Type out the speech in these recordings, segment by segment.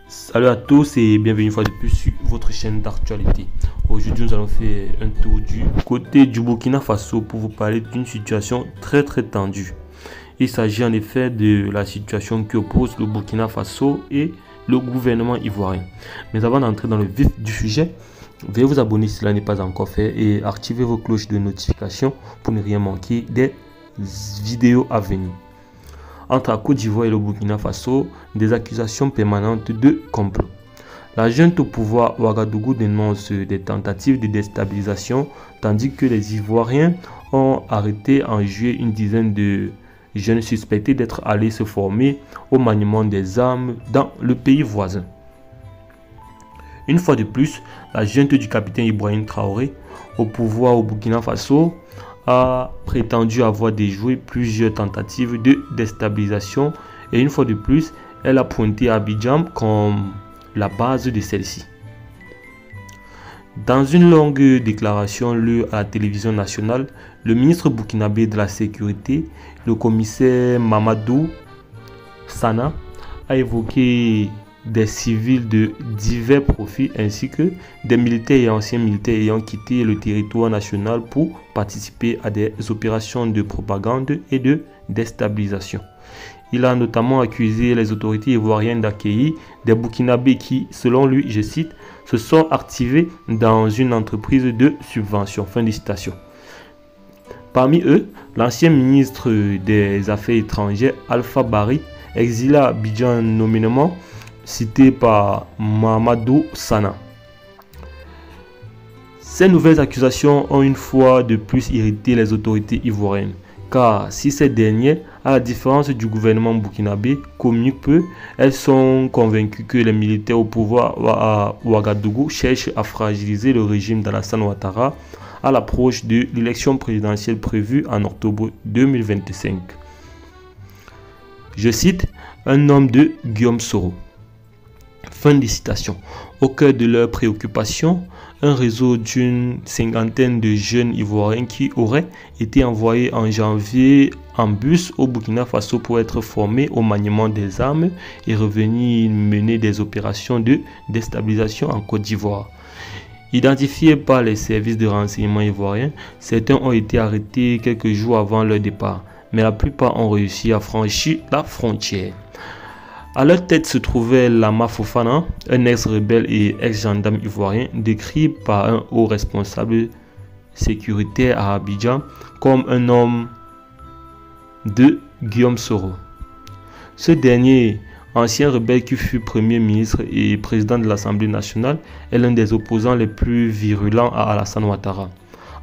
Salut à tous et bienvenue une fois de plus sur votre chaîne d'actualité. Aujourd'hui nous allons faire un tour du côté du Burkina Faso pour vous parler d'une situation très tendue. Il s'agit en effet de la situation qui oppose le Burkina Faso et le gouvernement ivoirien. Mais avant d'entrer dans le vif du sujet, veuillez vous abonner si cela n'est pas encore fait et activer vos cloches de notification pour ne rien manquer des vidéos à venir. Entre la Côte d'Ivoire et le Burkina Faso, des accusations permanentes de complot. La junte au pouvoir Ouagadougou dénonce des tentatives de déstabilisation, tandis que les Ivoiriens ont arrêté en juillet une dizaine de jeunes suspectés d'être allés se former au maniement des armes dans le pays voisin. Une fois de plus, la junte du capitaine Ibrahim Traoré au pouvoir au Burkina Faso a prétendu avoir déjoué plusieurs tentatives de déstabilisation et une fois de plus, elle a pointé Abidjan comme la base de celle-ci. Dans une longue déclaration lue à la télévision nationale, le ministre burkinabé de la Sécurité, le commissaire Mamadou Sana, a évoqué des civils de divers profils ainsi que des militaires et anciens militaires ayant quitté le territoire national pour participer à des opérations de propagande et de déstabilisation. Il a notamment accusé les autorités ivoiriennes d'accueillir des Burkinabés qui, selon lui, je cite, se sont activés dans une entreprise de subvention. Fin de citation. Parmi eux, l'ancien ministre des Affaires étrangères, Alpha Bari, exilé à Abidjan nommément, cité par Mamadou Sana. Ces nouvelles accusations ont une fois de plus irrité les autorités ivoiriennes, car si ces dernières, à la différence du gouvernement burkinabé, communiquent peu, elles sont convaincues que les militaires au pouvoir à Ouagadougou cherchent à fragiliser le régime d'Alassane Ouattara à l'approche de l'élection présidentielle prévue en octobre 2025. Je cite un homme de Guillaume Soro. Fin de citation. Au cœur de leurs préoccupations, un réseau d'une cinquantaine de jeunes ivoiriens qui auraient été envoyés en janvier en bus au Burkina Faso pour être formés au maniement des armes et revenir mener des opérations de déstabilisation en Côte d'Ivoire. Identifiés par les services de renseignement ivoiriens, certains ont été arrêtés quelques jours avant leur départ, mais la plupart ont réussi à franchir la frontière. À leur tête se trouvait Lama Fofana, un ex-rebelle et ex-gendarme ivoirien décrit par un haut responsable sécuritaire à Abidjan comme un homme de Guillaume Soro. Ce dernier, ancien rebelle qui fut premier ministre et président de l'Assemblée nationale, est l'un des opposants les plus virulents à Alassane Ouattara.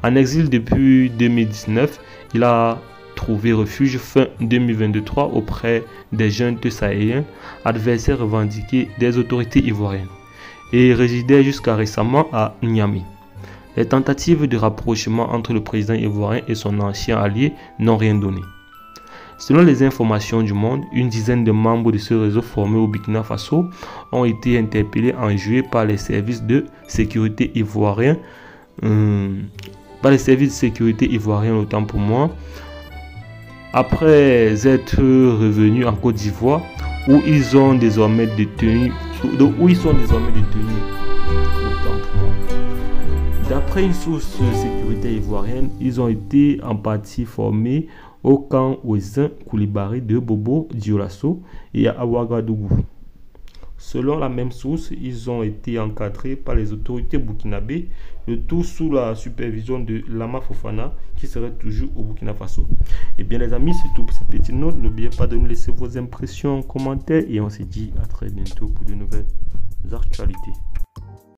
En exil depuis 2019, il a trouvé refuge fin 2023 auprès des juntes sahéliens, adversaires revendiqués des autorités ivoiriennes, et résidait jusqu'à récemment à Niamey. Les tentatives de rapprochement entre le président ivoirien et son ancien allié n'ont rien donné. Selon les informations du Monde, une dizaine de membres de ce réseau formé au Burkina Faso ont été interpellés en juillet par les services de sécurité ivoiriens, autant pour moi, après être revenus en Côte d'Ivoire où ils sont désormais détenus. D'après une source sécuritaire ivoirienne, ils ont été en partie formés au camp Ouezin Koulibaly de Bobo Dioulasso et à Ouagadougou. Selon la même source, ils ont été encadrés par les autorités burkinabées, le tout sous la supervision de Lama Fofana, qui serait toujours au Burkina Faso. Et bien les amis, c'est tout pour cette petite note. N'oubliez pas de nous laisser vos impressions en commentaire et on se dit à très bientôt pour de nouvelles actualités.